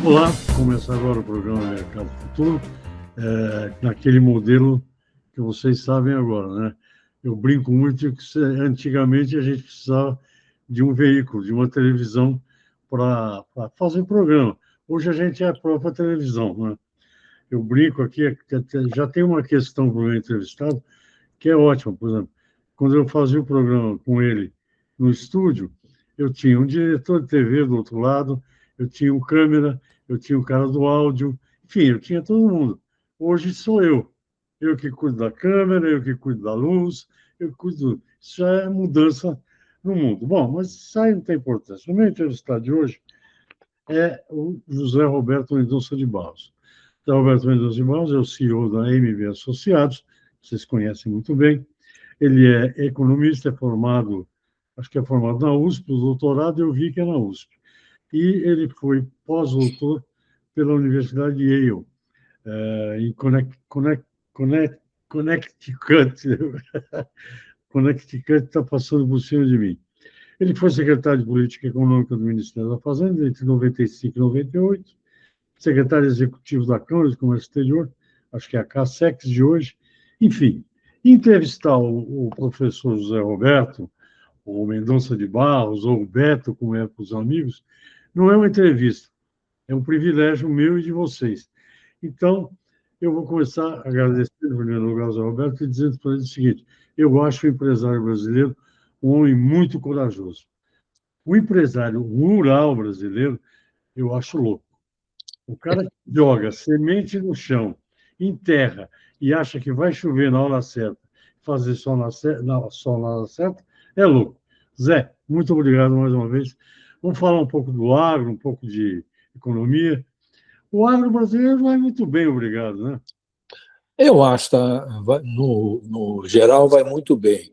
Olá, começa agora o programa Mercado Futuro, naquele modelo que vocês sabem agora, né? Eu brinco muito que antigamente a gente precisava de um veículo, de uma televisão para fazer o programa. Hoje a gente é a própria televisão, né? Eu brinco aqui, que já tem uma questão para o meu entrevistado que é ótima. Por exemplo, quando eu fazia o programa com ele no estúdio, eu tinha um diretor de TV do outro lado, eu tinha um câmera, eu tinha o cara do áudio, enfim, eu tinha todo mundo. Hoje sou eu. Eu que cuido da câmera, eu que cuido da luz, eu que cuido. Isso já é mudança no mundo. Bom, mas isso aí não tem importância. O meu entrevistado de hoje é o José Roberto Mendonça de Barros. José Roberto Mendonça de Barros é o CEO da MB Associados, vocês conhecem muito bem. Ele é economista, é formado, acho que é formado na USP, o doutorado eu vi que é na USP. E ele foi pós-doutor pela Universidade de Yale, em Connecticut. Connecticut está passando por cima de mim. Ele foi secretário de Política Econômica do Ministério da Fazenda entre 95 e 98, secretário executivo da Câmara de Comércio Exterior, acho que é a CASEX de hoje. Enfim, entrevistar o professor José Roberto, ou Mendonça de Barros, ou Beto, como é para os amigos, não é uma entrevista, é um privilégio meu e de vocês. Então, eu vou começar agradecendo, em primeiro lugar, ao José Roberto, e dizendo para ele o seguinte: eu acho o empresário brasileiro um homem muito corajoso. O empresário rural brasileiro, eu acho louco. O cara que joga semente no chão, enterra e acha que vai chover na hora certa, fazer sol na hora certa, é louco. Zé, muito obrigado mais uma vez. Vamos falar um pouco do agro, um pouco de economia. O agro brasileiro vai muito bem, obrigado, né? Eu acho, tá, no geral, vai muito bem.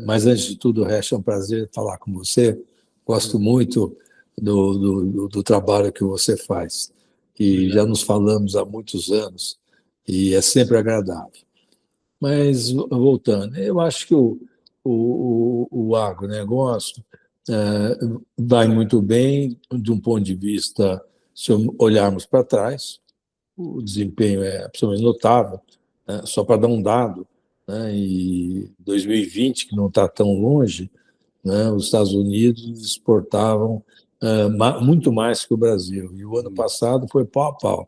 Mas, antes de tudo, Resto, é um prazer falar com você. Gosto muito do trabalho que você faz. E já nos falamos há muitos anos, e é sempre agradável. Mas, voltando, eu acho que o agronegócio vai muito bem, de um ponto de vista, se olharmos para trás, o desempenho é absolutamente notável, né? Só para dar um dado, né? Em 2020, que não está tão longe, né? Os Estados Unidos exportavam muito mais que o Brasil, e o ano passado foi pau a pau,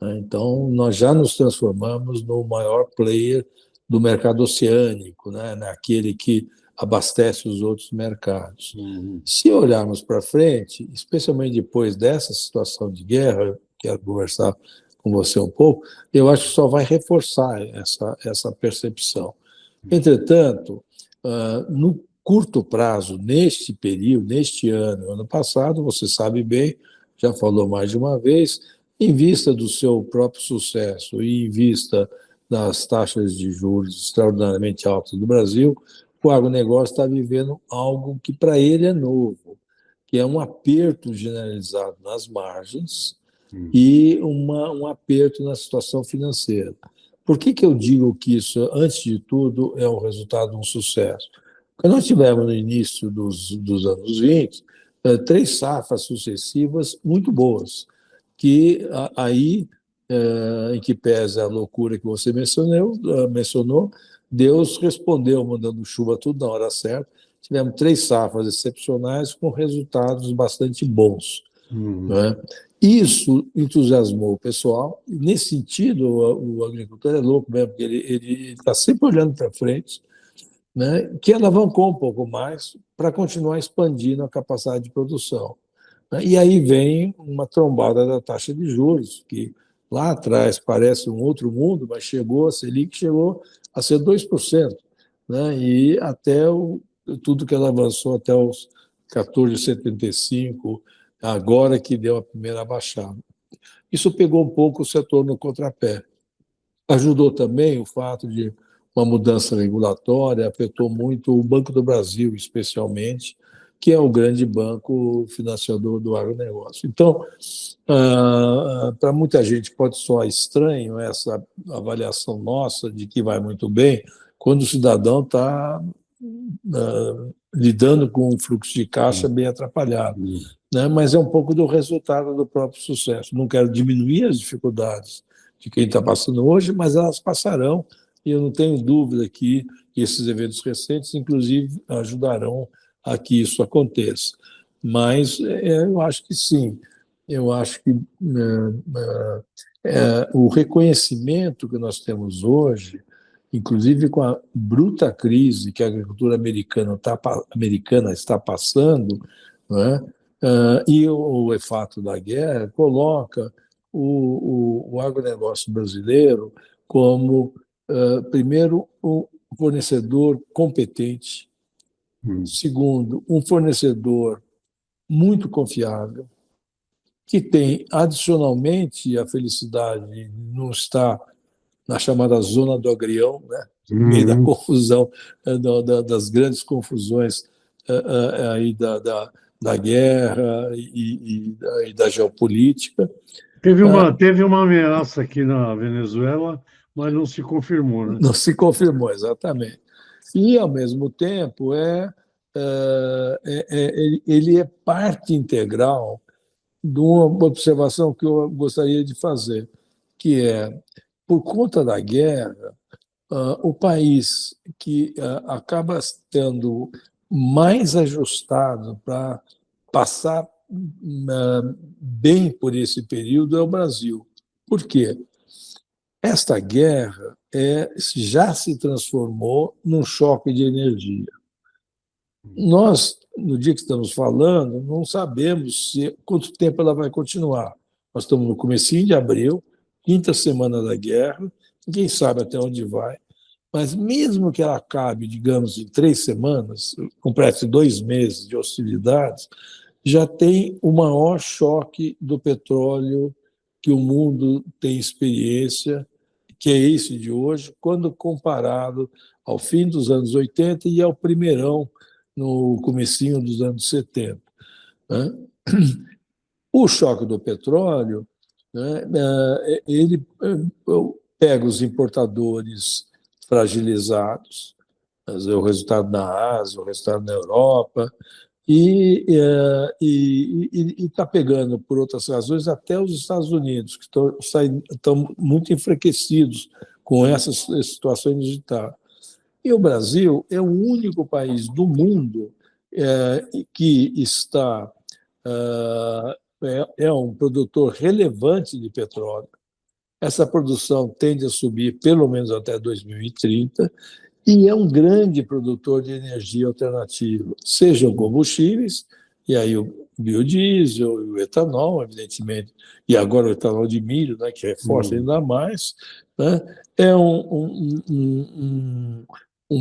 né? Então, nós já nos transformamos no maior player do mercado oceânico, né? Naquele que abastece os outros mercados. Uhum. Se olharmos para frente, especialmente depois dessa situação de guerra, eu quero conversar com você um pouco, eu acho que só vai reforçar essa percepção. Entretanto, no curto prazo, neste período, neste ano passado, você sabe bem, já falou mais de uma vez, em vista do seu próprio sucesso e em vista das taxas de juros extraordinariamente altas do Brasil, o agronegócio está vivendo algo que para ele é novo, que é um aperto generalizado nas margens e um aperto na situação financeira. Por que eu digo que isso, antes de tudo, é o resultado de um sucesso? Porque nós tivemos, no início dos anos 20, 3 safras sucessivas muito boas, que aí, em que pesa a loucura que você mencionou, Deus respondeu mandando chuva tudo na hora certa. Tivemos 3 safras excepcionais com resultados bastante bons. Né? Isso entusiasmou o pessoal. Nesse sentido, o agricultor é louco mesmo, porque ele está sempre olhando para frente, né? Que alavancou um pouco mais para continuar expandindo a capacidade de produção. Né? E aí vem uma trombada da taxa de juros, que lá atrás parece um outro mundo, mas a Selic chegou a ser 2%, né? E até tudo que ela avançou até os 14,75%, agora que deu a primeira baixada. Isso pegou um pouco o setor no contrapé. Ajudou também o fato de uma mudança regulatória, afetou muito o Banco do Brasil, especialmente, que é o grande banco financiador do agronegócio. Então, para muita gente pode soar estranho essa avaliação nossa de que vai muito bem, quando o cidadão está lidando com um fluxo de caixa bem atrapalhado. né? Mas é um pouco do resultado do próprio sucesso. Não quero diminuir as dificuldades de quem está passando hoje, mas elas passarão, e eu não tenho dúvida que esses eventos recentes, inclusive, ajudarão a que isso aconteça. Mas eu acho que sim, eu acho que o reconhecimento que nós temos hoje, inclusive com a bruta crise que a agricultura americana está passando, né? E o fato da guerra coloca o agronegócio brasileiro como, primeiro, um fornecedor competente, segundo, um fornecedor muito confiável, que tem, adicionalmente, a felicidade de não estar na chamada zona do agrião, né? No meio da confusão, das grandes confusões aí da guerra e da geopolítica. Teve uma ameaça aqui na Venezuela, mas não se confirmou, né? Não se confirmou, exatamente. E, ao mesmo tempo, ele é parte integral de uma observação que eu gostaria de fazer, que é, por conta da guerra, o país que acaba estando mais ajustado para passar bem por esse período é o Brasil. Por quê? Esta guerra já se transformou num choque de energia. Nós, no dia que estamos falando, não sabemos quanto tempo ela vai continuar. Nós estamos no comecinho de abril, quinta semana da guerra, ninguém sabe até onde vai. Mas mesmo que ela acabe, digamos, em 3 semanas, complete 2 meses de hostilidades, já tem o maior choque do petróleo que o mundo tem experiência, que é esse de hoje, quando comparado ao fim dos anos 80 e ao primeirão no comecinho dos anos 70. Né? O choque do petróleo, né, ele pega os importadores fragilizados, o resultado na Ásia, o resultado na Europa, e está pegando, por outras razões, até os Estados Unidos, que estão muito enfraquecidos com essa situação inusitada. E o Brasil é o único país do mundo que está um produtor relevante de petróleo. Essa produção tende a subir pelo menos até 2030 e é um grande produtor de energia alternativa, sejam combustíveis, e aí o biodiesel, o etanol, evidentemente, e agora o etanol de milho, né, que reforça ainda mais, né, é um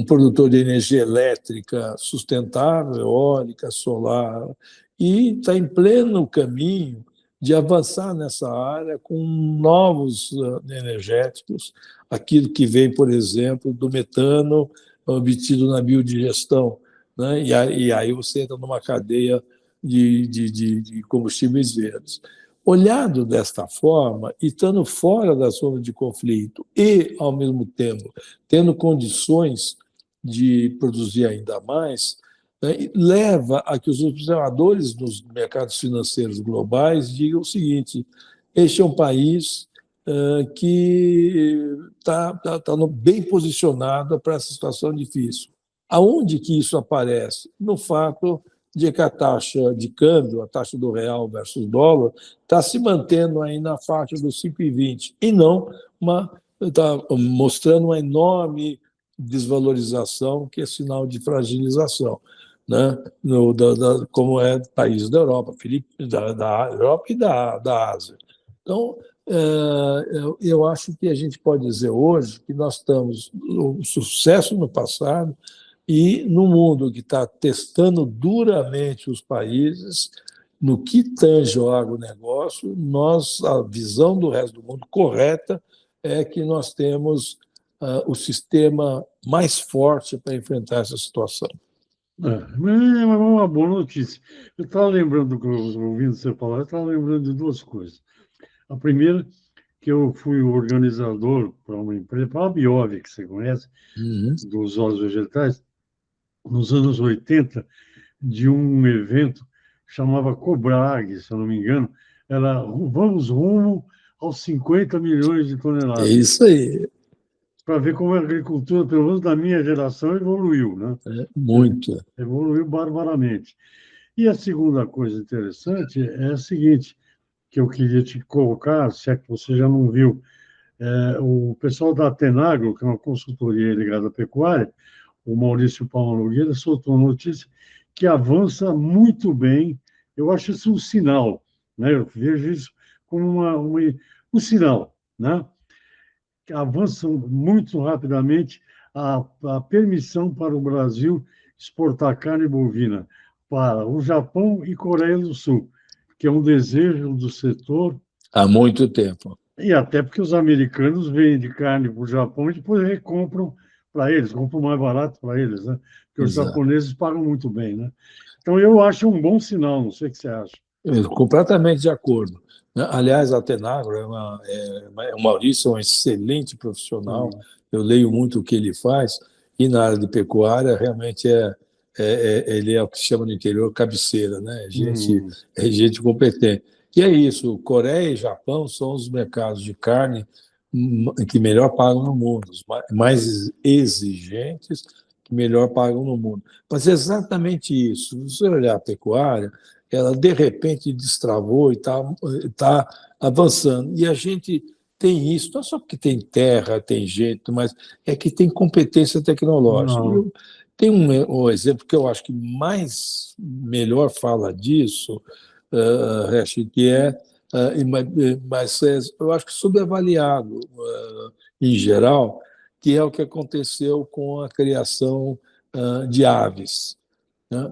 produtor de energia elétrica sustentável, eólica, solar, e está em pleno caminho de avançar nessa área com novos energéticos, aquilo que vem, por exemplo, do metano obtido na biodigestão, né? E aí você entra numa cadeia de combustíveis verdes. Olhado desta forma, e estando fora da zona de conflito e, ao mesmo tempo, tendo condições de produzir ainda mais, né, leva a que os observadores dos mercados financeiros globais digam o seguinte: este é um país que está bem posicionado para essa situação difícil. Aonde que isso aparece? No fato de que a taxa de câmbio, a taxa do real versus dólar, está se mantendo aí na faixa dos 5,20 e não está mostrando uma enorme desvalorização, que é sinal de fragilização, né? Como é país da Europa, da Europa e da Ásia. Então, eu acho que a gente pode dizer hoje que nós estamos no sucesso no passado e no mundo que está testando duramente os países, no que tange ao agronegócio, a visão do resto do mundo correta é que nós temos o sistema mais forte para enfrentar essa situação. É uma boa notícia. Eu estava lembrando, ouvindo você falar, eu estava lembrando de duas coisas. A primeira, que eu fui o organizador para uma empresa, para a Biove, que você conhece, dos óleos vegetais, nos anos 80, de um evento chamava Cobrag, se eu não me engano, era vamos rumo aos 50 milhões de É toneladas, isso aí, para ver como a agricultura, pelo menos da minha geração, evoluiu, né? muito. Evoluiu barbaramente. E a segunda coisa interessante é a seguinte, que eu queria te colocar, se é que você já não viu, o pessoal da Atenagro, que é uma consultoria ligada à pecuária, o Maurício Palma Nogueira soltou uma notícia que avança muito bem. Eu acho isso um sinal, né? Eu vejo isso como um sinal, né? Que avançam muito rapidamente a permissão para o Brasil exportar carne bovina para o Japão e Coreia do Sul, que é um desejo do setor, Há muito tempo. e até porque os americanos vendem carne para o Japão e depois recompram para eles, compram mais barato para eles, né? Porque os Exato. japoneses pagam muito bem, né? Então eu acho um bom sinal, não sei o que você acha. Completamente de acordo. Aliás, a Tenagro o Maurício é um excelente profissional, Hum, eu leio muito o que ele faz, e na área de pecuária realmente ele é o que se chama no interior cabeceira, né? hum, É gente competente. E é isso, Coreia e Japão são os mercados de carne que melhor pagam no mundo, os mais exigentes que melhor pagam no mundo. Mas é exatamente isso. Se você olhar a pecuária, ela de repente destravou e tá avançando. E a gente tem isso, não só porque tem terra, tem jeito, mas é que tem competência tecnológica. não, Tem um exemplo que eu acho que mais melhor fala disso, Rachid, que mas eu acho que subavaliado em geral, que é o que aconteceu com a criação de aves, né?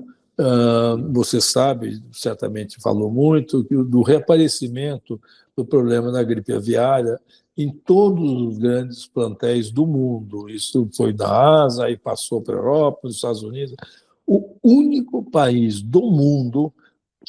Você sabe, certamente falou muito, do reaparecimento do problema da gripe aviária em todos os grandes plantéis do mundo. Isso foi da Ásia e passou para a Europa, para os Estados Unidos. O único país do mundo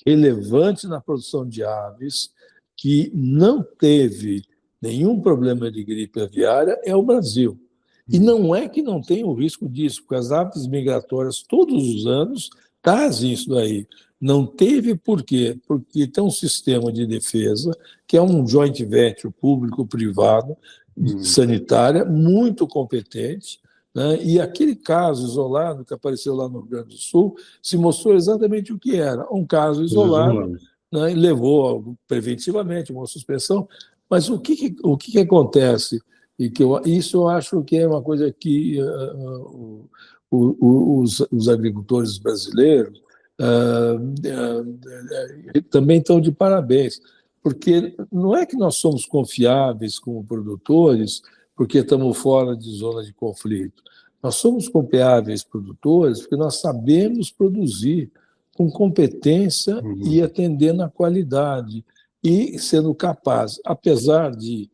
relevante na produção de aves que não teve nenhum problema de gripe aviária é o Brasil. E não é que não tem o risco disso, porque as aves migratórias todos os anos trazem isso daí. Não teve por quê? Porque tem um sistema de defesa, que é um joint venture público-privado, hum, sanitária, muito competente, né? E aquele caso isolado que apareceu lá no Rio Grande do Sul se mostrou exatamente o que era, um caso isolado, isolado. né? E levou preventivamente uma suspensão. Mas o que acontece? E isso eu acho que é uma coisa que os agricultores brasileiros também estão de parabéns, porque não é que nós somos confiáveis como produtores porque estamos fora de zona de conflito. Nós somos confiáveis produtores porque nós sabemos produzir com competência e Uhum. atendendo à qualidade e sendo capaz, apesar de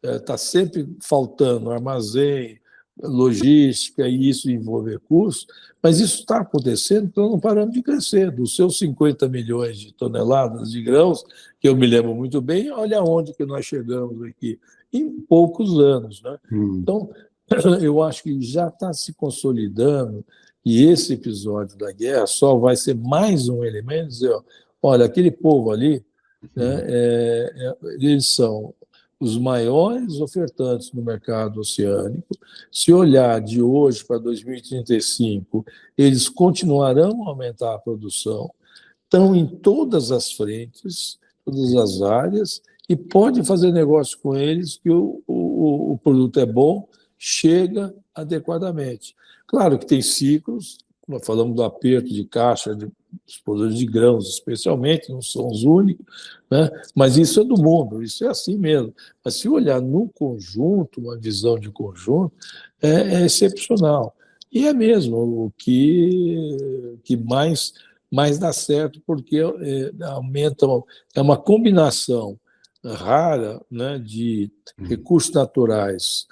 estar sempre faltando armazém, logística, e isso envolve recursos, mas isso está acontecendo porque nós não paramos de crescer. Dos seus 50 milhões de toneladas de grãos, que eu me lembro muito bem, olha onde que nós chegamos aqui, em poucos anos, né? Uhum. Então, eu acho que já está se consolidando e esse episódio da guerra só vai ser mais um elemento, dizer, olha, aquele povo ali, né, eles são os maiores ofertantes no mercado oceânico. Se olhar de hoje para 2035, eles continuarão a aumentar a produção, estão em todas as frentes, todas as áreas, e pode fazer negócio com eles que o produto é bom, chega adequadamente. Claro que tem ciclos, nós falamos do aperto de caixa dos produtos de grãos, especialmente, não são os únicos, né? Mas isso é do mundo, isso é assim mesmo. Mas se olhar no conjunto, uma visão de conjunto, é excepcional. E é mesmo o que mais dá certo, porque aumenta, é uma combinação rara, né, de recursos naturais,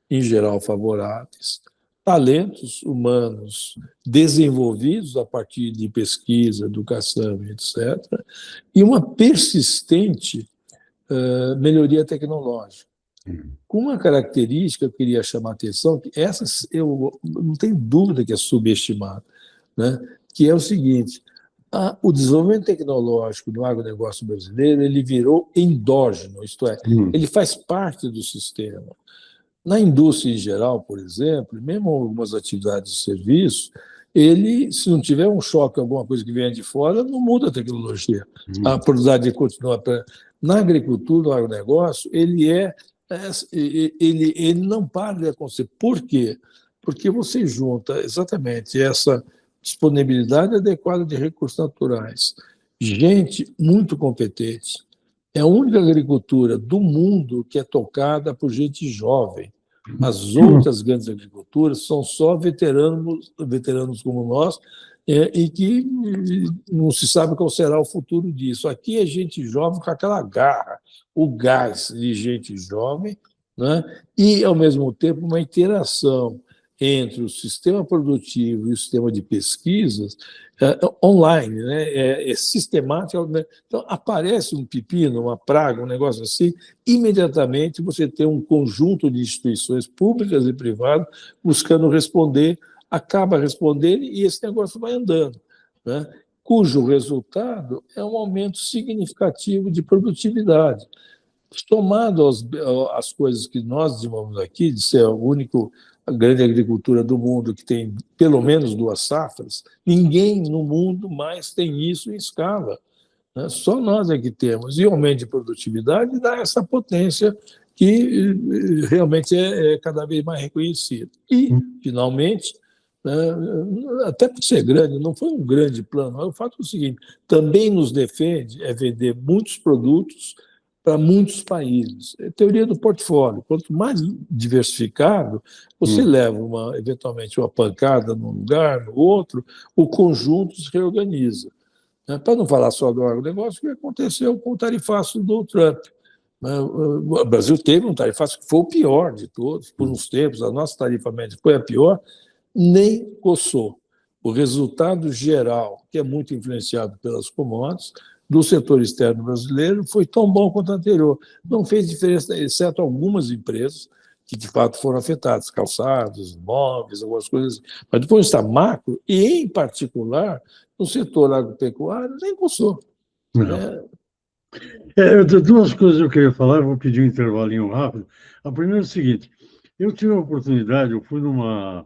em geral favoráveis, talentos humanos desenvolvidos a partir de pesquisa, educação, etc., e uma persistente melhoria tecnológica. Com uma característica que eu queria chamar a atenção, que essa eu não tenho dúvida que é subestimada, né? Que é o seguinte: O desenvolvimento tecnológico do agronegócio brasileiro ele virou endógeno, isto é, ele faz parte do sistema. Na indústria em geral, por exemplo, mesmo algumas atividades de serviço, ele, se não tiver um choque, alguma coisa que venha de fora, não muda a tecnologia. A produtividade continua. Na agricultura, no agronegócio, ele não para de acontecer. Por quê? Porque você junta exatamente essa disponibilidade adequada de recursos naturais, gente muito competente. É a única agricultura do mundo que é tocada por gente jovem. As outras grandes agriculturas são só veteranos como nós, e que não se sabe qual será o futuro disso. Aqui é gente jovem com aquela garra, o gás de gente jovem, né? E, ao mesmo tempo, uma interação entre o sistema produtivo e o sistema de pesquisas online, né? É sistemático. Né? Então, aparece um pepino, uma praga, um negócio assim, imediatamente você tem um conjunto de instituições públicas e privadas buscando responder, acaba respondendo e esse negócio vai andando, né? Cujo resultado é um aumento significativo de produtividade. Somado às coisas que nós desenvolvemos aqui, de ser a grande agricultura do mundo que tem pelo menos 2 safras, ninguém no mundo mais tem isso em escala, né? Só nós é que temos. E o aumento de produtividade dá essa potência que realmente é cada vez mais reconhecida. E, finalmente, até por ser grande, não foi um grande plano, o fato é o seguinte, também nos defende vender muitos produtos para muitos países. É a teoria do portfólio. Quanto mais diversificado, você leva eventualmente uma pancada num lugar, no outro, o conjunto se reorganiza. Para não falar só do agronegócio, o que aconteceu com o tarifaço do Trump. O Brasil teve um tarifaço que foi o pior de todos, por uns tempos, a nossa tarifa média foi a pior, nem coçou. O resultado geral, que é muito influenciado pelas commodities, do setor externo brasileiro foi tão bom quanto o anterior. Não fez diferença, exceto algumas empresas que, de fato, foram afetadas, calçados, móveis, algumas coisas. Mas, do ponto de vista macro, e, em particular, no setor agropecuário, nem coçou. Duas coisas eu queria falar, eu vou pedir um intervalinho rápido. A primeira é o seguinte, eu tive a oportunidade, eu fui numa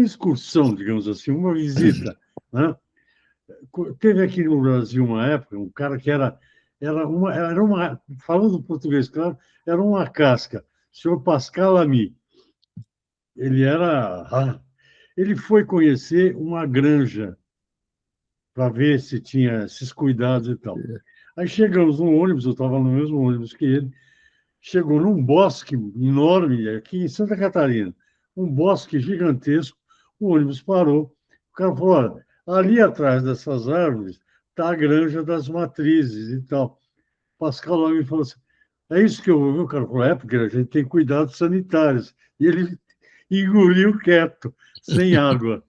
excursão, digamos assim, uma visita, né? Teve aqui no Brasil uma época, um cara que falando português, claro, era uma casca, o senhor Pascal Lamy. Ele foi conhecer uma granja para ver se tinha esses cuidados e tal. Aí chegamos no ônibus, eu estava no mesmo ônibus que ele, chegou num bosque enorme, aqui em Santa Catarina, um bosque gigantesco, o ônibus parou, o cara falou, olha, ali atrás dessas árvores está a granja das matrizes e tal. Pascal lá me falou assim, é isso que eu ouvi, o cara falou, porque a gente tem cuidados sanitários. E ele engoliu quieto, sem água.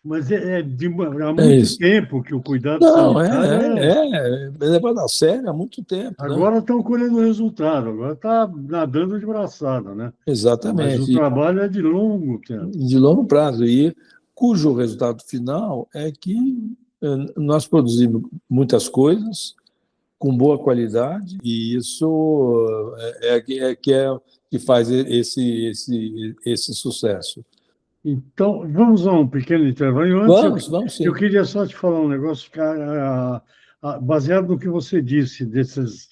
Mas há muito tempo que o cuidado sanitário é levado a sério há muito tempo. Agora estão colhendo resultado, agora está nadando de braçada, né? Exatamente. Mas o trabalho é de longo tempo. De longo prazo, e cujo resultado final é que nós produzimos muitas coisas com boa qualidade, e isso que faz esse sucesso. Então, vamos a um pequeno intervalo. Vamos sim. Eu queria só te falar um negócio, baseado no que você disse, desses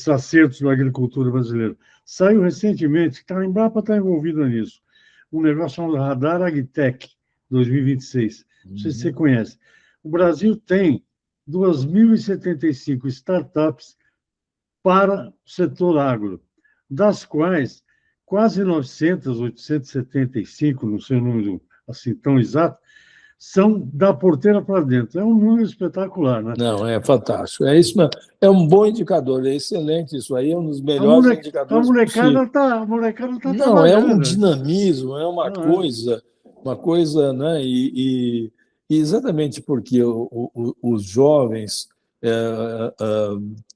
acertos da agricultura brasileira. Saiu recentemente, a Embrapa está envolvida nisso, um negócio chamado Radar AgTech 2026. Não sei se você conhece. O Brasil tem 2.075 startups para o setor agro, das quais quase 900, 875, não sei o número assim tão exato, são da porteira para dentro. É um número espetacular, né? Não, é fantástico. É isso mesmo. É um bom indicador, é excelente isso aí, é um dos melhores indicadores possíveis. A molecada está Não, é um dinamismo, é uma coisa, né? E exatamente porque os jovens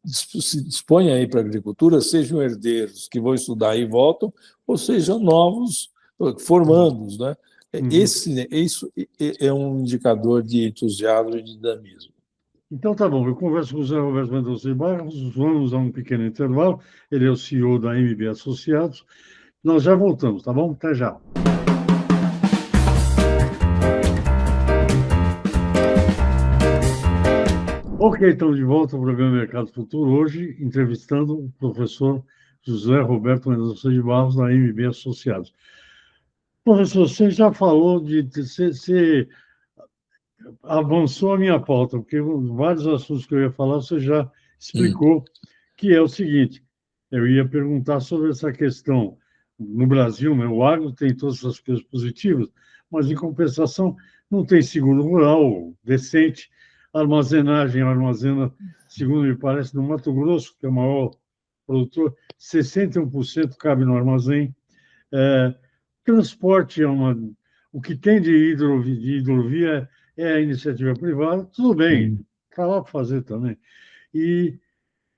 se dispõem aí para a agricultura, sejam herdeiros que vão estudar e voltam, ou sejam novos formandos, né? Isso é um indicador de entusiasmo e de dinamismo. Então, tá bom. Eu converso com o Zé Roberto Mendonça de Barros, vamos a um pequeno intervalo. Ele é o CEO da MB Associados. Nós já voltamos, tá bom? Até já. Ok, estamos de volta ao programa Mercado Futuro, hoje entrevistando o professor José Roberto Mendonça de Barros, da MB Associados. Professor, você já falou você avançou a minha pauta, porque vários assuntos que eu ia falar você já explicou, que é o seguinte, eu ia perguntar sobre essa questão no Brasil, né? O agro tem todas essas coisas positivas, mas, em compensação, não tem seguro rural decente, armazenagem armazena, segundo me parece, no Mato Grosso, que é o maior produtor, 61% cabe no armazém. Transporte o que tem de hidrovia é a iniciativa privada, tudo bem, está lá para fazer também. E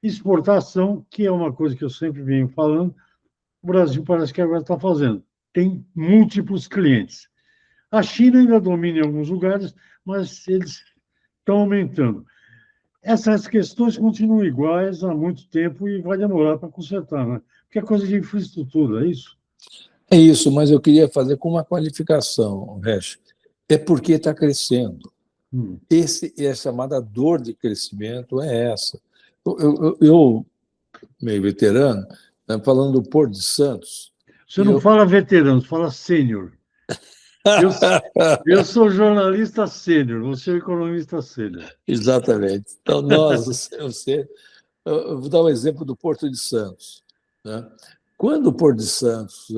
exportação, que é uma coisa que eu sempre venho falando, o Brasil parece que agora está fazendo. Tem múltiplos clientes. A China ainda domina em alguns lugares, mas eles estão aumentando. Essas questões continuam iguais há muito tempo e vai demorar para consertar, né? Porque é coisa de infraestrutura, é isso? É isso, mas eu queria fazer com uma qualificação, Resch. É porque está crescendo. A chamada dor de crescimento é essa. Eu meio veterano, falando do Porto de Santos. Você não fala veterano, fala sênior. Eu sou jornalista sênior, você é economista sênior. Exatamente. Então, eu vou dar um exemplo do Porto de Santos. Né? Quando o Porto de Santos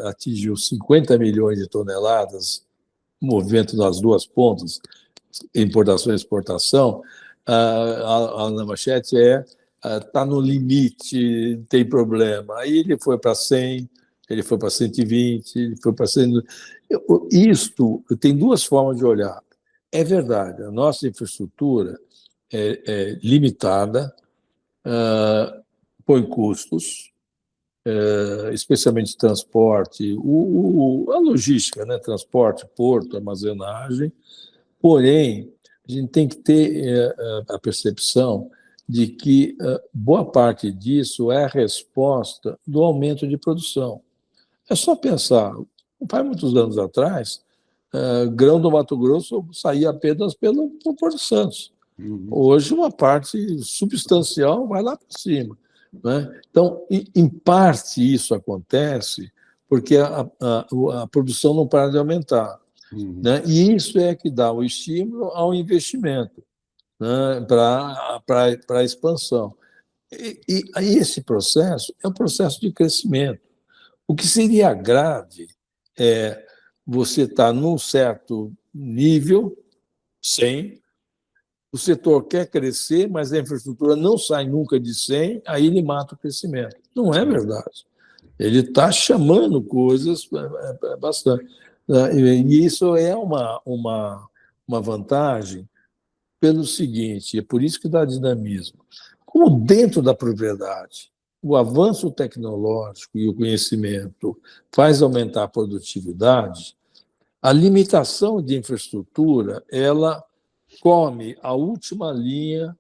atingiu 50 milhões de toneladas, movimento nas duas pontas, importação e exportação, a manchete está no limite, tem problema. Aí ele foi para 100, ele foi para 120, ele foi para 100. Isto tem duas formas de olhar. É verdade, a nossa infraestrutura é limitada, põe custos, especialmente transporte, a logística, né? Transporte, porto, armazenagem. Porém, a gente tem que ter a percepção de que boa parte disso é a resposta do aumento de produção. É só pensar, faz muitos anos atrás, grão do Mato Grosso saía apenas pelo Porto Santos. Hoje, uma parte substancial vai lá para cima. Né? Então, em parte, isso acontece porque a produção não para de aumentar. Né? E isso é que dá o estímulo ao investimento, né? para a expansão. E aí esse processo é um processo de crescimento. O que seria grave é você estar num certo nível, 100, o setor quer crescer, mas a infraestrutura não sai nunca de 100, aí ele mata o crescimento. Não é verdade. Ele está chamando coisas bastante. E isso é uma vantagem pelo seguinte, é por isso que dá dinamismo. Como dentro da propriedade, o avanço tecnológico e o conhecimento faz aumentar a produtividade, a limitação de infraestrutura, ela come a última linha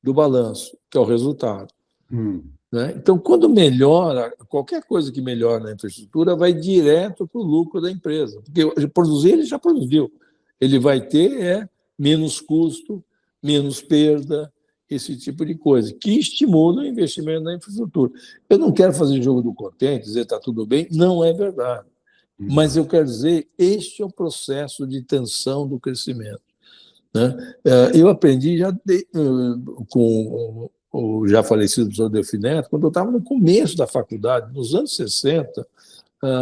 do balanço, que é o resultado. Né? Então, quando melhora, qualquer coisa que melhora na infraestrutura vai direto para o lucro da empresa. Porque produzir, ele já produziu. Ele vai ter menos custo, menos perda, esse tipo de coisa, que estimula o investimento na infraestrutura. Eu não quero fazer jogo do contente, dizer está tudo bem, não é verdade. Mas eu quero dizer, este é o processo de tensão do crescimento. Né? Eu aprendi com o já falecido professor Delfim Neto, quando eu estava no começo da faculdade, nos anos 60,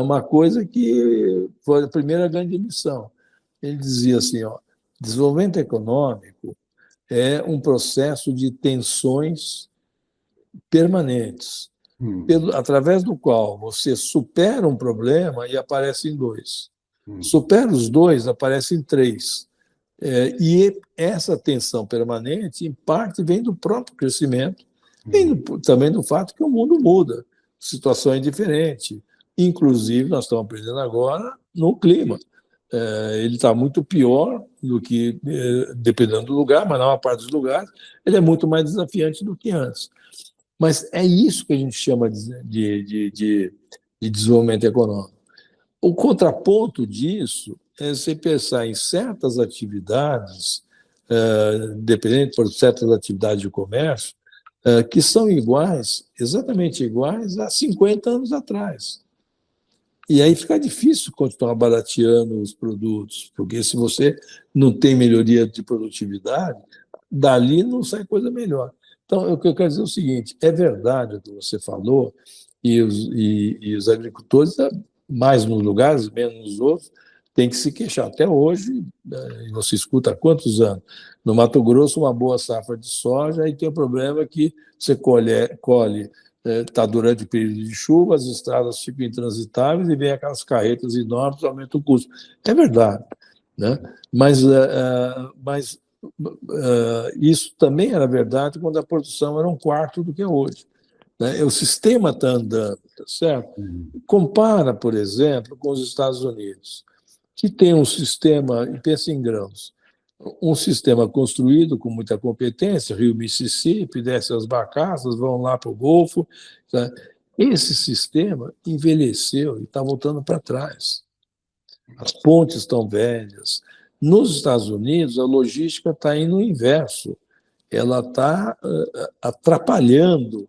uma coisa que foi a primeira grande lição. Ele dizia assim, desenvolvimento econômico é um processo de tensões permanentes, através do qual você supera um problema e aparecem dois. Supera os dois, aparecem três. E essa tensão permanente, em parte, vem do próprio crescimento, vem também do fato que o mundo muda, situação é diferente. Inclusive, nós estamos aprendendo agora no clima. ele está muito pior do que, dependendo do lugar, mas na maior parte dos lugares, ele é muito mais desafiante do que antes. Mas é isso que a gente chama de desenvolvimento econômico. O contraponto disso é você pensar em certas atividades, dependendo por certas atividades de comércio, que são iguais, exatamente iguais a 50 anos atrás. E aí fica difícil continuar barateando os produtos, porque se você não tem melhoria de produtividade, dali não sai coisa melhor. Então, o que eu quero dizer é o seguinte: é verdade o que você falou, e os agricultores, mais nos lugares, menos nos outros, têm que se queixar. Até hoje, você escuta há quantos anos? No Mato Grosso, uma boa safra de soja, aí tem o problema que você colhe está durante o período de chuva, as estradas ficam intransitáveis e vem aquelas carretas enormes, aumenta o custo. É verdade, né? Mas isso também era verdade quando a produção era um quarto do que é hoje, né? O sistema está andando, tá certo? Compara, por exemplo, com os Estados Unidos, que tem um sistema, e pensa em grãos, um sistema construído com muita competência, Rio Mississippi, desce as barcaças, vão lá para o Golfo. Tá? Esse sistema envelheceu e está voltando para trás. As pontes estão velhas. Nos Estados Unidos, a logística está indo no inverso. Ela está atrapalhando.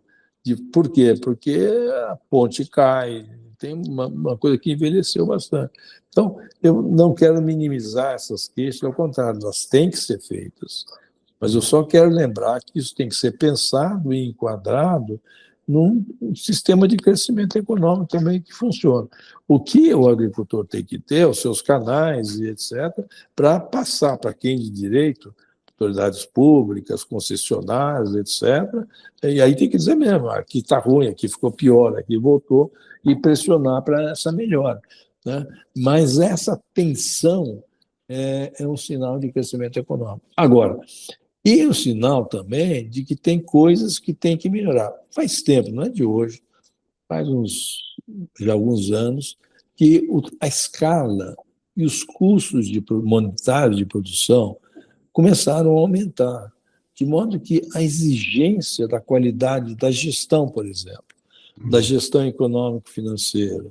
Por quê? Porque a ponte cai, tem uma coisa que envelheceu bastante. Então, eu não quero minimizar essas queixas, ao contrário, elas têm que ser feitas. Mas eu só quero lembrar que isso tem que ser pensado e enquadrado num sistema de crescimento econômico também que funciona. O que o agricultor tem que ter, os seus canais e etc., para passar para quem de direito, autoridades públicas, concessionárias, etc., e aí tem que dizer mesmo, aqui está ruim, aqui ficou pior, aqui voltou, e pressionar para essa melhora, né? Mas essa tensão é um sinal de crescimento econômico. Agora, e o sinal também de que tem coisas que tem que melhorar. Faz tempo, não é de hoje, faz já alguns anos, que a escala e os custos monetários de produção começaram a aumentar, de modo que a exigência da qualidade da gestão, por exemplo, da gestão econômico-financeira,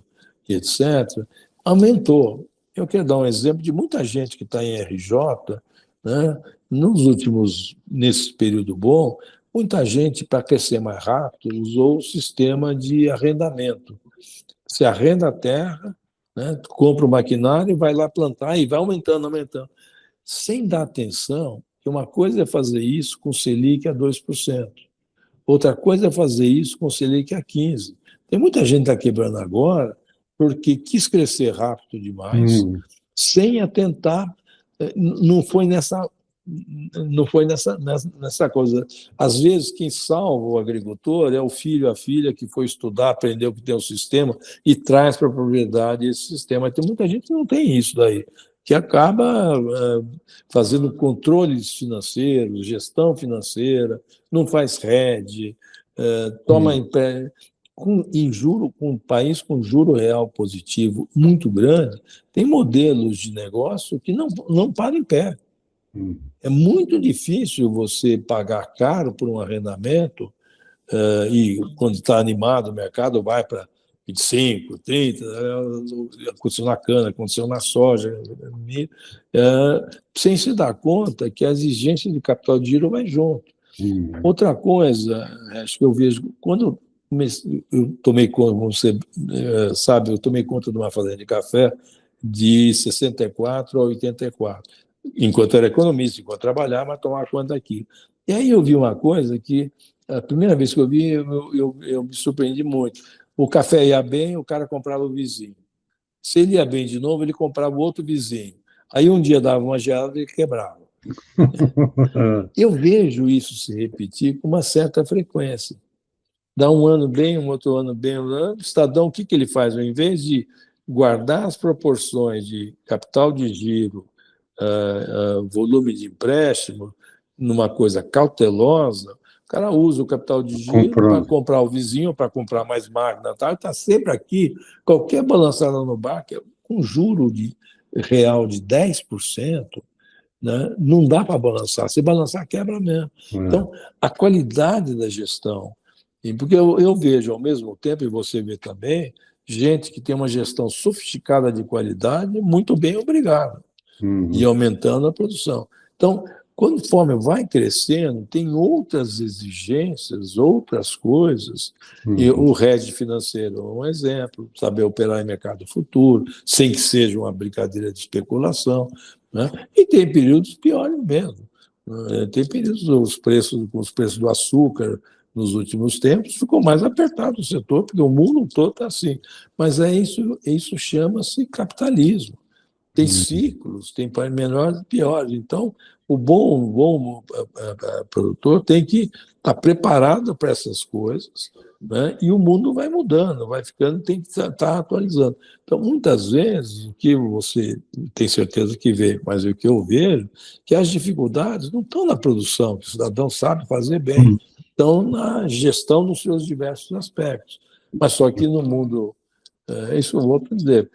etc., aumentou. Eu quero dar um exemplo de muita gente que está em RJ, né? Nesse período bom, muita gente, para crescer mais rápido, usou o sistema de arrendamento. Você arrenda a terra, né? Compra o maquinário, vai lá plantar e vai aumentando, sem dar atenção que uma coisa é fazer isso com Selic a 2%, outra coisa é fazer isso com Selic a 15%. Tem muita gente que está quebrando agora porque quis crescer rápido demais, sem atentar, não foi nessa coisa. Às vezes, quem salva o agricultor é o filho, a filha que foi estudar, aprendeu que tem um sistema e traz para a propriedade esse sistema. Tem muita gente que não tem isso daí, que acaba fazendo controles financeiros, gestão financeira, não faz rede, toma com um país com juro real positivo muito grande, tem modelos de negócio que não param em pé. É muito difícil você pagar caro por um arrendamento e, quando está animado, o mercado vai para 25, 30, aconteceu na cana, aconteceu na soja, sem se dar conta que a exigência de capital de giro vai junto. Outra coisa, acho que eu vejo, quando eu tomei conta, como você sabe, eu tomei conta de uma fazenda de café de 64 a 84, enquanto era economista, enquanto trabalhava, mas tomava conta daquilo. E aí eu vi uma coisa que, a primeira vez que eu vi, eu me surpreendi muito. O café ia bem, o cara comprava o vizinho. Se ele ia bem de novo, ele comprava o outro vizinho. Aí um dia dava uma geada e ele quebrava. Eu vejo isso se repetir com uma certa frequência. Dá um ano bem, um outro ano bem, o Estadão, o que ele faz? Ao invés de guardar as proporções de capital de giro, volume de empréstimo, numa coisa cautelosa, o cara usa o capital de giro para comprar o vizinho, para comprar mais máquina, está sempre aqui, qualquer balançada no barco, com juro real de 10%, né, não dá para balançar. Se balançar, quebra mesmo. Então, a qualidade da gestão, porque eu vejo ao mesmo tempo, e você vê também, gente que tem uma gestão sofisticada de qualidade, muito bem, obrigado, e aumentando a produção. Então, conforme vai crescendo, tem outras exigências, outras coisas, e o hedge financeiro é um exemplo, saber operar em mercado futuro, sem que seja uma brincadeira de especulação, né? E tem períodos piores mesmo. Tem períodos, os preços do açúcar nos últimos tempos ficou mais apertado o setor, porque o mundo todo está assim. Mas isso chama-se capitalismo. Tem ciclos, tem melhores e piores. Então, o bom produtor tem que estar preparado para essas coisas, né? E o mundo vai mudando, vai ficando, tem que estar atualizando. Então, muitas vezes, o que você tem certeza que vê, mas o que eu vejo, que as dificuldades não estão na produção, que o cidadão sabe fazer bem, estão na gestão dos seus diversos aspectos. Mas só que no mundo, isso eu vou dizer,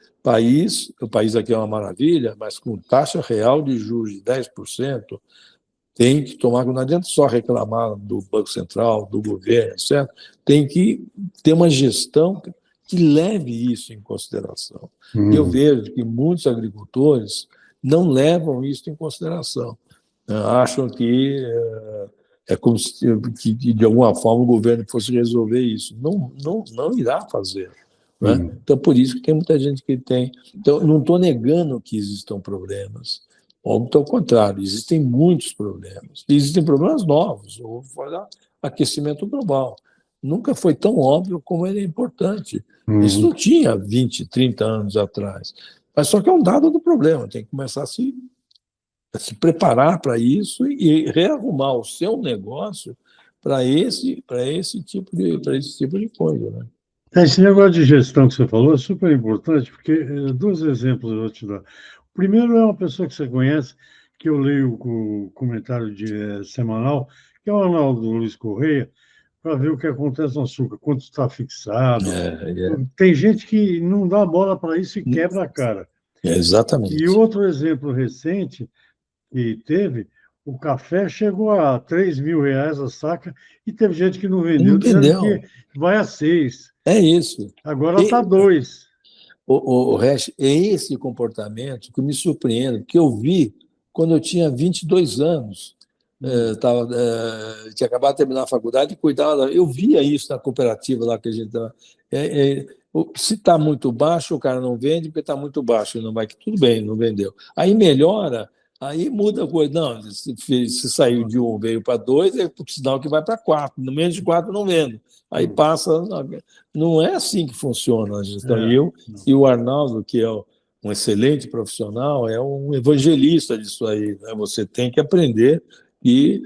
o país aqui é uma maravilha, mas com taxa real de juros de 10%, tem que tomar, não adianta só reclamar do Banco Central, do governo, certo? Tem que ter uma gestão que leve isso em consideração. Eu vejo que muitos agricultores não levam isso em consideração. Acham que é como se que, de alguma forma, o governo fosse resolver isso. Não irá fazer. Né? Então, por isso que tem muita gente que tem. Então, não estou negando que existam problemas. Ou, ao contrário, existem muitos problemas. E existem problemas novos. Eu vou falar aquecimento global. Nunca foi tão óbvio como ele é importante. Isso não tinha 20, 30 anos atrás. Mas só que é um dado do problema. Tem que começar a se preparar para isso e rearrumar o seu negócio para esse tipo de coisa. Né? Esse negócio de gestão que você falou é super importante, porque dois exemplos eu vou te dar. O primeiro é uma pessoa que você conhece, que eu leio o comentário semanal, que é o Arnaldo Luiz Correia, para ver o que acontece no açúcar, quanto está fixado. Tem gente que não dá bola para isso e quebra a cara. Exatamente. E outro exemplo recente que teve, o café chegou a R$ 3.000 a saca e teve gente que não vendeu, dizendo que vai a 6. É isso. Agora está 2. O Resch, é esse comportamento que me surpreende, porque eu vi quando eu tinha 22 anos, tinha acabado de terminar a faculdade e cuidava. Eu via isso na cooperativa lá que a gente estava. Se está muito baixo, o cara não vende, porque está muito baixo, não vai, que tudo bem, não vendeu. Aí melhora, aí muda a coisa. Não, se saiu de 1, veio para 2, é sinal que vai para 4. No menos de 4 não vendo. Aí passa. Não é assim que funciona a gestão. E o Arnaldo, que é um excelente profissional, é um evangelista disso aí. Né? Você tem que aprender e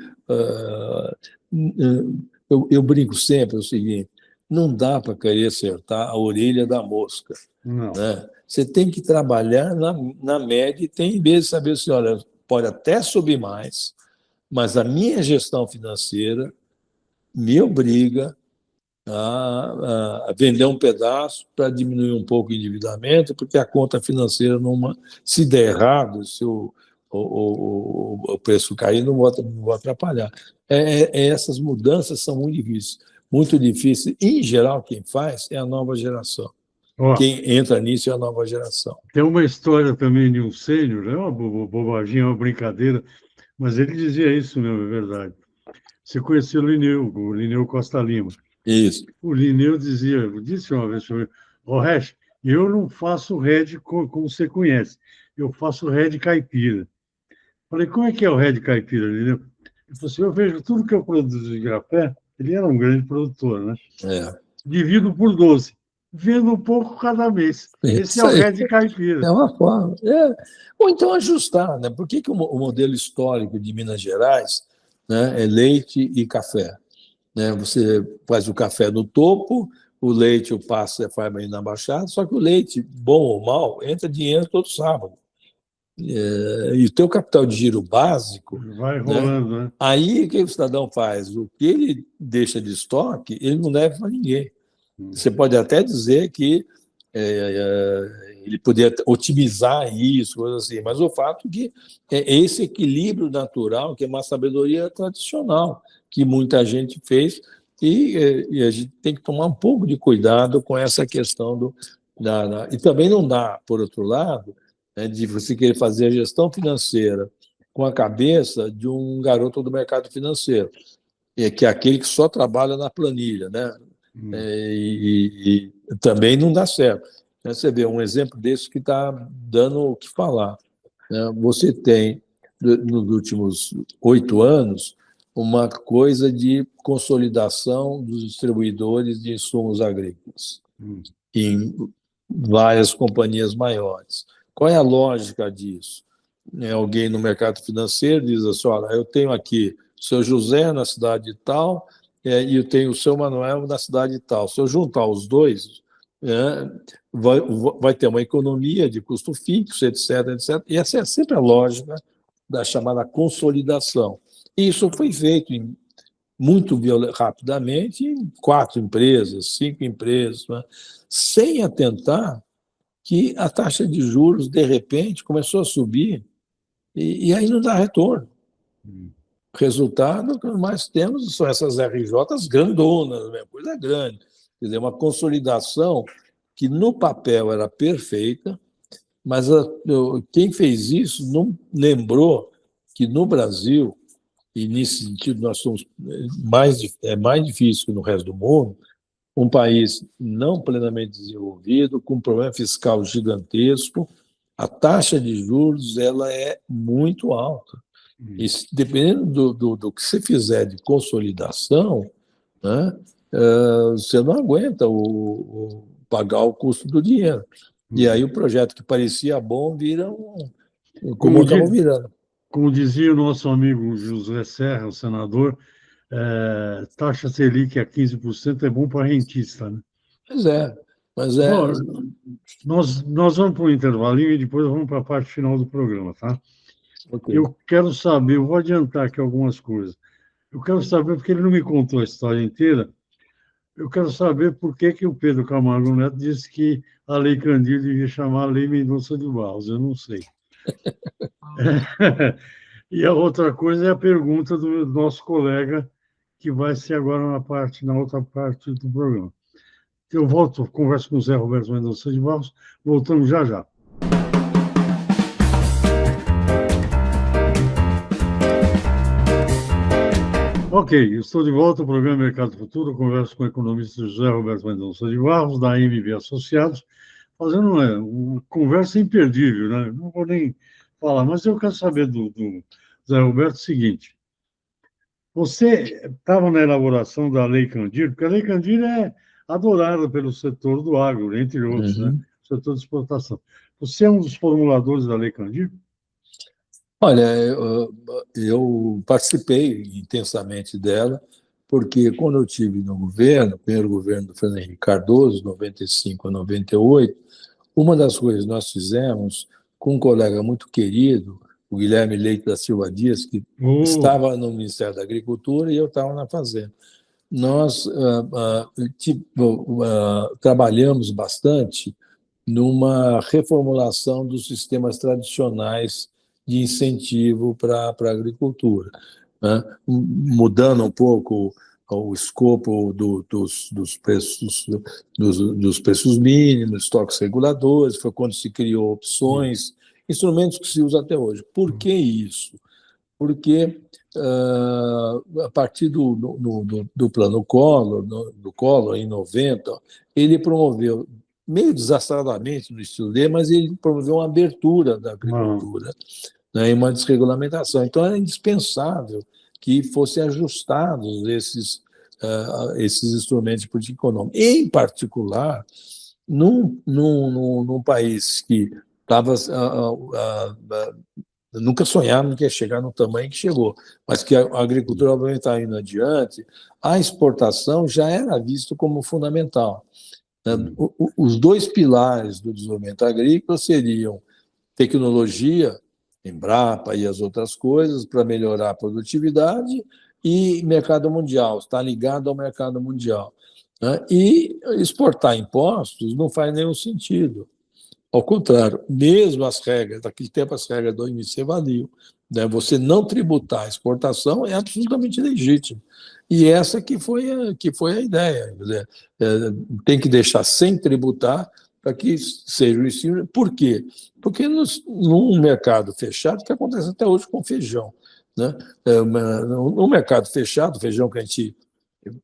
eu brinco sempre o seguinte: não dá para querer acertar a orelha da mosca. Né? Você tem que trabalhar na média e tem, em vez de saber assim, olha, pode até subir mais, mas a minha gestão financeira me obriga a vender um pedaço para diminuir um pouco o endividamento, porque a conta financeira, se der errado, se o preço cair, não vou atrapalhar. Essas mudanças são muito difíceis. Muito difíceis. Em geral, quem faz é a nova geração. Quem entra nisso é a nova geração. Tem uma história também de um sênior, é uma bobaginha, uma brincadeira, mas ele dizia isso mesmo, é verdade. Você conheceu o Linneu Costa Lima. Isso. O Linneu disse uma vez para mim: Resch, eu não faço red como você conhece, eu faço red caipira. Falei: como é que é o red caipira, Linneu? Ele falou assim: eu vejo tudo que eu produzo de café, ele era um grande produtor, né? Divido por 12, vendo um pouco cada mês. Esse é o red caipira. É uma forma. Ou então ajustar, né? Por que o modelo histórico de Minas Gerais, né, é leite e café? Né? Você faz o café no topo, o leite, o passo, você faz aí na baixada, só que o leite, bom ou mal, entra dinheiro todo sábado. E o teu capital de giro básico... Vai rolando, né? Aí, o que o cidadão faz? O que ele deixa de estoque, ele não deve para ninguém. Você pode até dizer que ele poderia otimizar isso, coisas assim, mas o fato é que é esse equilíbrio natural, que é uma sabedoria tradicional, que muita gente fez, e a gente tem que tomar um pouco de cuidado com essa questão e também não dá, por outro lado, né, de você querer fazer a gestão financeira com a cabeça de um garoto do mercado financeiro, que é aquele que só trabalha na planilha, né? E também não dá certo. Você vê um exemplo desse que está dando o que falar, né? Você tem, nos últimos 8 anos, uma coisa de consolidação dos distribuidores de insumos agrícolas em várias companhias maiores. Qual é a lógica disso? Alguém no mercado financeiro diz assim: olha, eu tenho aqui o seu José na cidade tal, e eu tenho o seu Manuel na cidade tal. Se eu juntar os dois, vai ter uma economia de custo fixo, etc, etc. E essa é sempre a lógica da chamada consolidação. E isso foi feito muito rapidamente em 4 empresas, 5 empresas, né? Sem atentar que a taxa de juros, de repente, começou a subir e aí não dá retorno. O resultado que nós temos são essas RJs grandonas, né? Coisa grande. Quer dizer, uma consolidação que no papel era perfeita, mas quem fez isso não lembrou que no Brasil, e nesse sentido nós somos mais difícil que no resto do mundo, um país não plenamente desenvolvido, com um problema fiscal gigantesco, a taxa de juros ela é muito alta. E dependendo do que você fizer de consolidação, né, você não aguenta pagar o custo do dinheiro. E aí o projeto que parecia bom vira como acabou virando. Como dizia o nosso amigo José Serra, o senador, taxa Selic a 15% é bom para rentista, né? Pois é, mas é... Bom, nós vamos para um intervalinho e depois vamos para a parte final do programa, tá? Okay. Eu quero saber, eu vou adiantar aqui algumas coisas. Eu quero saber, porque ele não me contou a história inteira, eu quero saber por que o Pedro Camargo Neto disse que a Lei Candir devia chamar a Lei Mendonça de Barros. Eu não sei. E a outra coisa é a pergunta do nosso colega, que vai ser agora na outra parte do programa. Eu converso com o Zé Roberto Mendonça de Barros, voltamos já já. Ok, estou de volta ao programa Mercado Futuro, converso com o economista José Roberto Mendonça de Barros, da MB Associados, fazendo uma conversa imperdível, né? Não vou nem falar, mas eu quero saber do Zé Roberto o seguinte: você estava na elaboração da Lei Candir, porque a Lei Candir é adorada pelo setor do agro, entre outros, né? O setor de exportação. Você é um dos formuladores da Lei Candir? Olha, eu participei intensamente dela, porque quando eu estive no governo, primeiro governo do Fernando Henrique Cardoso, 95 a 98, uma das coisas que nós fizemos com um colega muito querido, o Guilherme Leite da Silva Dias, que estava no Ministério da Agricultura e eu estava na Fazenda. Nós trabalhamos bastante numa reformulação dos sistemas tradicionais de incentivo para a agricultura, né? Mudando um pouco o escopo dos preços mínimos, estoques reguladores, foi quando se criou opções, instrumentos que se usam até hoje. Por que isso? Porque a partir do plano Collor, do Collor, em 90, ele promoveu, meio desastradamente no estilo dele, mas ele promoveu uma abertura da agricultura, né, e uma desregulamentação. Então, era indispensável que fossem ajustados esses instrumentos de política econômica. Em particular, num país que estava... nunca sonharam que ia chegar no tamanho que chegou, mas que a agricultura, obviamente, está indo adiante, a exportação já era visto como fundamental. Os 2 pilares do desenvolvimento agrícola seriam tecnologia, Embrapa e as outras coisas, para melhorar a produtividade, e mercado mundial, está ligado ao mercado mundial, né? E exportar impostos não faz nenhum sentido. Ao contrário, mesmo as regras, naquele tempo as regras do OMC valiam, né? Você não tributar a exportação é absolutamente legítimo. E essa que foi a ideia. Quer dizer, tem que deixar sem tributar para que seja o ensino. Por quê? Porque num mercado fechado, que acontece até hoje com feijão, né? No mercado fechado, o feijão que a gente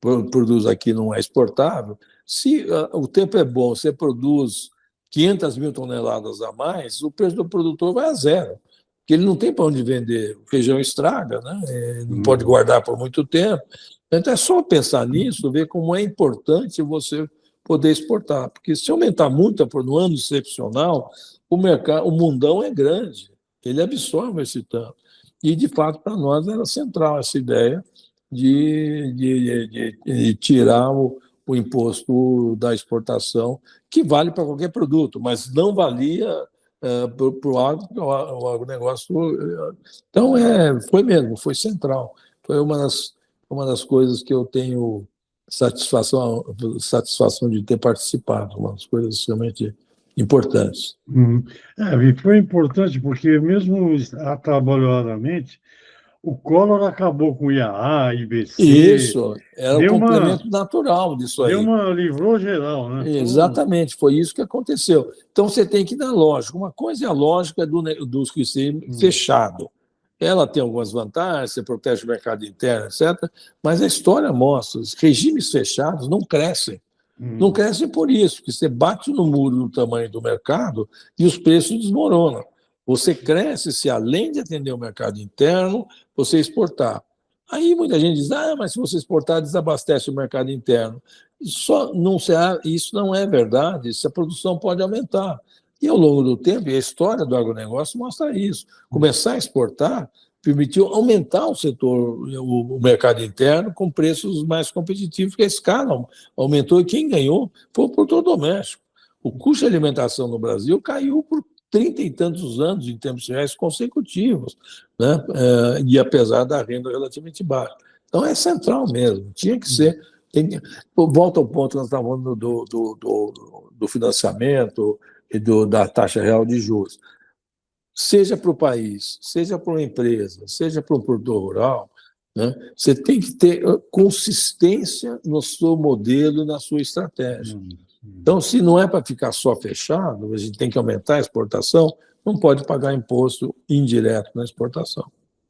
produz aqui não é exportável. Se o tempo é bom, você produz 500 mil toneladas a mais, o preço do produtor vai a zero, porque ele não tem para onde vender. O feijão estraga, né? Não pode guardar por muito tempo. Então, é só pensar nisso, ver como é importante você poder exportar. Porque se aumentar muito no ano excepcional, o mercado, o mundão é grande, ele absorve esse tanto. E, de fato, para nós era central essa ideia de tirar o imposto da exportação, que vale para qualquer produto, mas não valia para o agronegócio. Então, foi mesmo, foi central. Foi uma das coisas que eu tenho satisfação de ter participado, uma das coisas realmente importantes. E foi importante porque, mesmo atabalhoadamente, o Collor acabou com IAA, IBC, Isso, era o complemento natural disso aí. Livrou geral, né? Exatamente, foi isso que aconteceu. Então você tem que dar lógica. Uma coisa é a lógica do sistema fechado. Ela tem algumas vantagens, você protege o mercado interno, etc. Mas a história mostra, os regimes fechados não crescem. Não crescem por isso, porque você bate no muro do tamanho do mercado e os preços desmoronam. Você cresce se, além de atender o mercado interno, você exportar. Aí muita gente diz, mas se você exportar, desabastece o mercado interno. Isso não é verdade, a produção pode aumentar. E ao longo do tempo, e a história do agronegócio mostra isso, começar a exportar permitiu aumentar o mercado interno com preços mais competitivos, porque a escala aumentou e quem ganhou foi o produtor doméstico. O custo de alimentação no Brasil caiu por 30 e tantos anos em termos reais consecutivos, né? E apesar da renda relativamente baixa. Então é central mesmo, tinha que ser. Volta ao ponto que nós estávamos falando do financiamento e da taxa real de juros. Seja para o país, seja para uma empresa, seja para um produtor rural, né? Você tem que ter consistência no seu modelo, na sua estratégia. Então, se não é para ficar só fechado, a gente tem que aumentar a exportação, não pode pagar imposto indireto na exportação.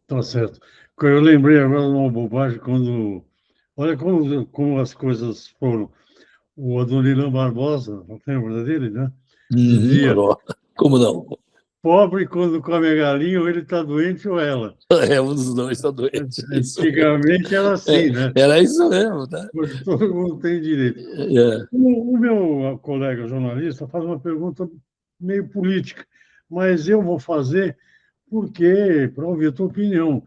Tá certo. Eu lembrei agora de uma bobagem quando... Olha como as coisas foram. O Adoniran Barbosa, lembra dele, né? Dizia, como não? Pobre quando come a galinha, ou ele está doente ou ela. Um dos dois está doente. Antigamente era assim, né? Era isso mesmo, tá? Hoje todo mundo tem direito. O meu colega jornalista faz uma pergunta meio política, mas eu vou fazer porque, para ouvir a tua opinião.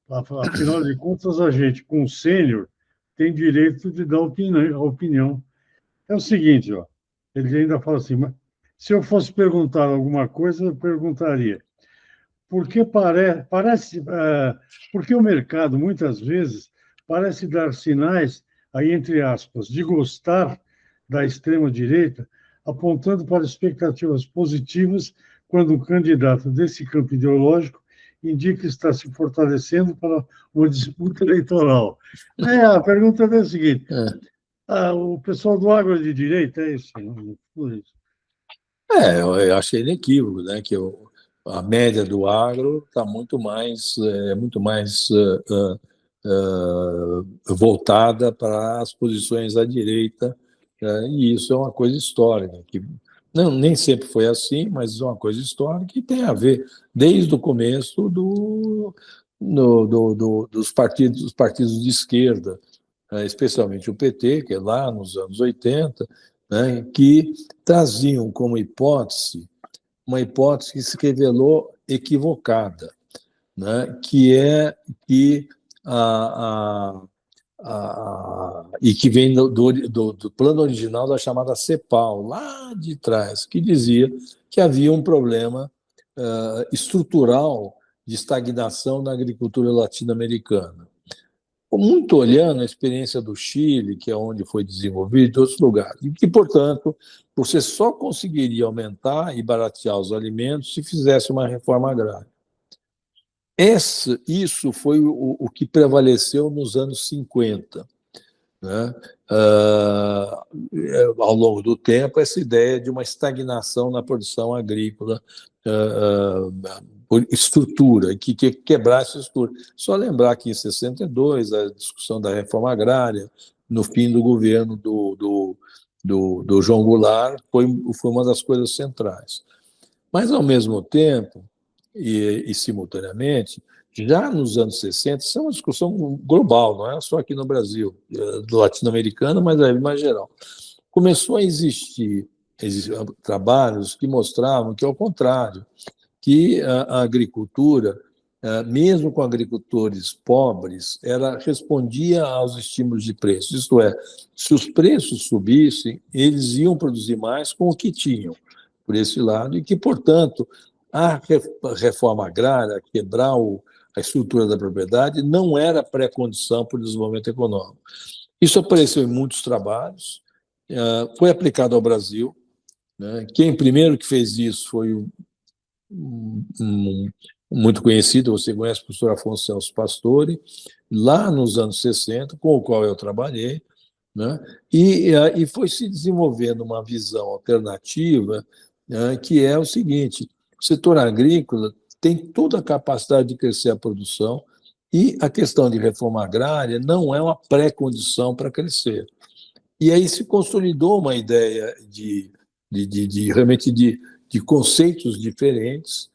Afinal de contas, a gente, com sênior, tem direito de dar opinião. É o seguinte, ó, ele ainda fala assim, mas se eu fosse perguntar alguma coisa, eu perguntaria, porque porque o mercado, muitas vezes, parece dar sinais, aí entre aspas, de gostar da extrema-direita, apontando para expectativas positivas quando um candidato desse campo ideológico indica estar se fortalecendo para uma disputa eleitoral. A pergunta é a seguinte, o pessoal do agro é de direita, é isso? Eu achei inequívoco, né, que a média do agro está muito mais voltada para as posições à direita, e isso é uma coisa histórica, que nem sempre foi assim, mas é uma coisa histórica que tem a ver desde o começo dos partidos de esquerda, especialmente o PT, que é lá nos anos 80, né, que traziam como hipótese uma hipótese que se revelou equivocada, né, que é que e que vem do plano original da chamada CEPAL, lá de trás, que dizia que havia um problema estrutural de estagnação na agricultura latino-americana. muito olhando a experiência do Chile, que é onde foi desenvolvido, e de outros lugares, e que, portanto, você só conseguiria aumentar e baratear os alimentos se fizesse uma reforma agrária. Isso foi o que prevaleceu nos anos 50, né? Ao longo do tempo, essa ideia de uma estagnação na produção agrícola por estrutura, que quebrar essa estrutura. Só lembrar que em 62, a discussão da reforma agrária, no fim do governo do João Goulart, foi uma das coisas centrais. Mas, ao mesmo tempo, e simultaneamente, já nos anos 60, isso é uma discussão global, não é só aqui no Brasil, latino-americana, mas é mais geral. Começou a existir trabalhos que mostravam que, ao contrário, que a agricultura, mesmo com agricultores pobres, ela respondia aos estímulos de preços. Isto é, se os preços subissem, eles iam produzir mais com o que tinham, por esse lado, e que, portanto, a reforma agrária, quebrar a estrutura da propriedade, não era pré-condição para o desenvolvimento econômico. Isso apareceu em muitos trabalhos, foi aplicado ao Brasil, né? Quem primeiro que fez isso foi muito conhecido, você conhece o professor Afonso Celso Pastore, lá nos anos 60, com o qual eu trabalhei, né? E foi se desenvolvendo uma visão alternativa, né, que é o seguinte: o setor agrícola tem toda a capacidade de crescer a produção e a questão de reforma agrária não é uma pré-condição para crescer. E aí se consolidou uma ideia realmente de conceitos diferentes.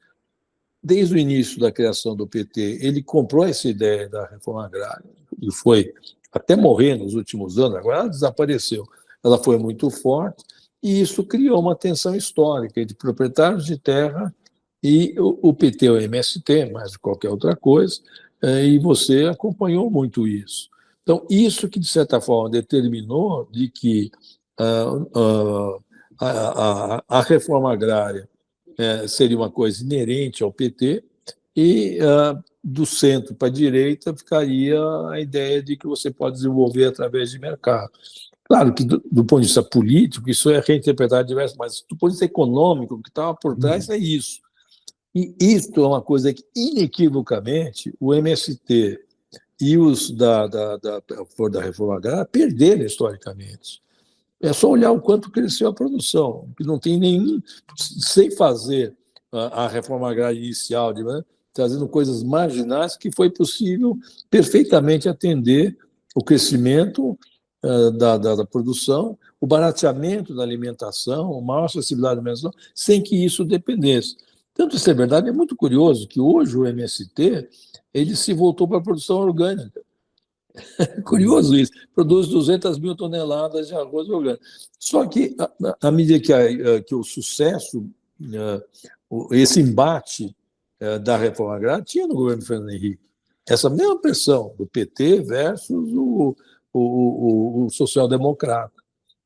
Desde o início da criação do PT, ele comprou essa ideia da reforma agrária e foi até morrer nos últimos anos, agora ela desapareceu. Ela foi muito forte e isso criou uma tensão histórica entre proprietários de terra e o PT, o MST, mais de qualquer outra coisa, e você acompanhou muito isso. Então, isso que, de certa forma, determinou de que a reforma agrária seria uma coisa inerente ao PT, e do centro para a direita ficaria a ideia de que você pode desenvolver através de mercado. Claro que, do ponto de vista político, isso é reinterpretado diversas, mas do ponto de vista econômico, o que estava por trás é isso. E isso é uma coisa que, inequivocamente, o MST e os da reforma agrária perderam historicamente. É só olhar o quanto cresceu a produção, que não tem nenhum, sem fazer a reforma agrária inicial, trazendo coisas marginais, que foi possível perfeitamente atender o crescimento da produção, o barateamento da alimentação, a maior acessibilidade da alimentação, sem que isso dependesse. Tanto isso é verdade, é muito curioso que hoje o MST ele se voltou para a produção orgânica. Curioso isso, produz 200 mil toneladas de arroz orgânico. Só que, à medida que o sucesso, esse embate da reforma agrária tinha no governo Fernando Henrique, essa mesma pressão do PT versus o social-democrata,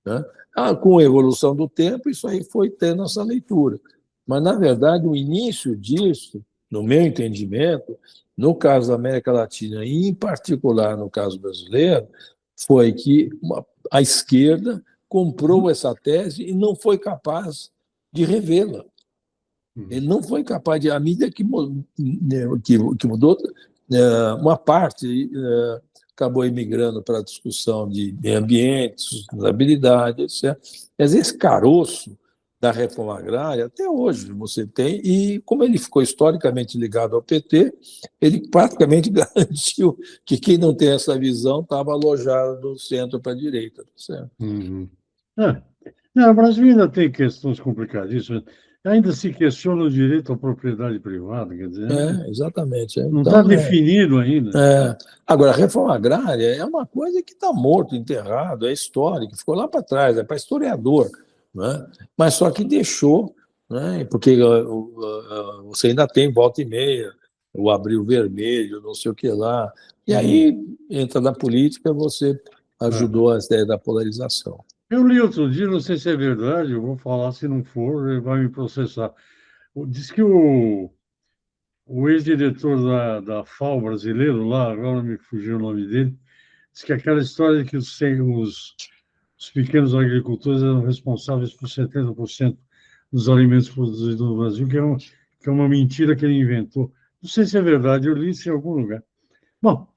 né? Com a evolução do tempo, isso aí foi tendo essa leitura. Mas, na verdade, o início disso, no meu entendimento, no caso da América Latina, e em particular no caso brasileiro, foi que a esquerda comprou essa tese e não foi capaz de revê-la. Ele não foi capaz de, à medida que mudou, uma parte acabou imigrando para a discussão de meio ambiente, sustentabilidade, etc. Mas esse caroço da reforma agrária, até hoje você tem, e como ele ficou historicamente ligado ao PT, ele praticamente garantiu que quem não tem essa visão estava alojado do centro para a direita. Certo? Não, o Brasil ainda tem questões complicadíssimas. Ainda se questiona o direito à propriedade privada, quer dizer, exatamente. Não está definido ainda. Agora, a reforma agrária é uma coisa que está morto, enterrado, é histórica, ficou lá para trás, é para historiador. Né? Mas só que deixou, né? Porque você ainda tem volta e meia, o abril vermelho, não sei o que lá, e aí entra na política, você ajudou a ideia da polarização. Eu li outro dia, não sei se é verdade, eu vou falar, se não for, ele vai me processar. Diz que o ex-diretor da FAO brasileiro, lá, agora me fugiu o nome dele, disse que aquela história de que os pequenos agricultores eram responsáveis por 70% dos alimentos produzidos no Brasil, que é uma mentira que ele inventou. Não sei se é verdade, eu li isso em algum lugar. Bom,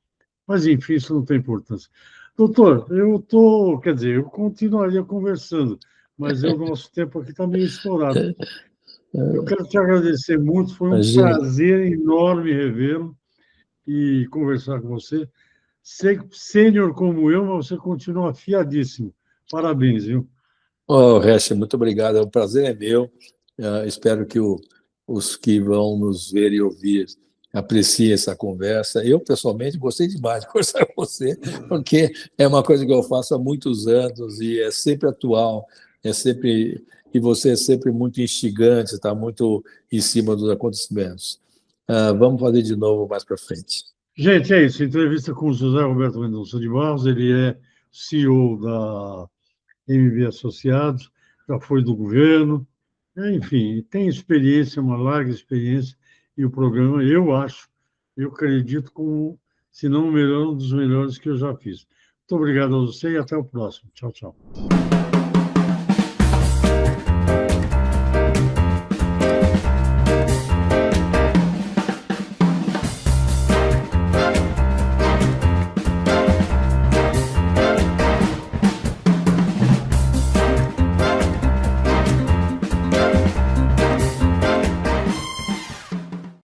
mas enfim, isso não tem importância. Doutor, quer dizer, eu continuaria conversando, mas o nosso tempo aqui está meio estourado. Eu quero te agradecer muito, foi um Imagina. prazer enorme revê-lo e conversar com você. Sênior como eu, mas você continua afiadíssimo. Parabéns, viu? Oh, Recha, muito obrigado. O prazer é meu. Espero que os que vão nos ver e ouvir apreciem essa conversa. Eu, pessoalmente, gostei demais de conversar com você, porque é uma coisa que eu faço há muitos anos e é sempre atual, e você é sempre muito instigante, está muito em cima dos acontecimentos. Vamos fazer de novo mais para frente. Gente, é isso. Entrevista com o José Roberto Mendonça de Barros. Ele é CEO da MB Associados, já foi do governo, enfim, tem experiência, uma larga experiência, e o programa, eu acredito, como, se não o melhor, um dos melhores que eu já fiz. Muito obrigado a você e até o próximo. Tchau, tchau.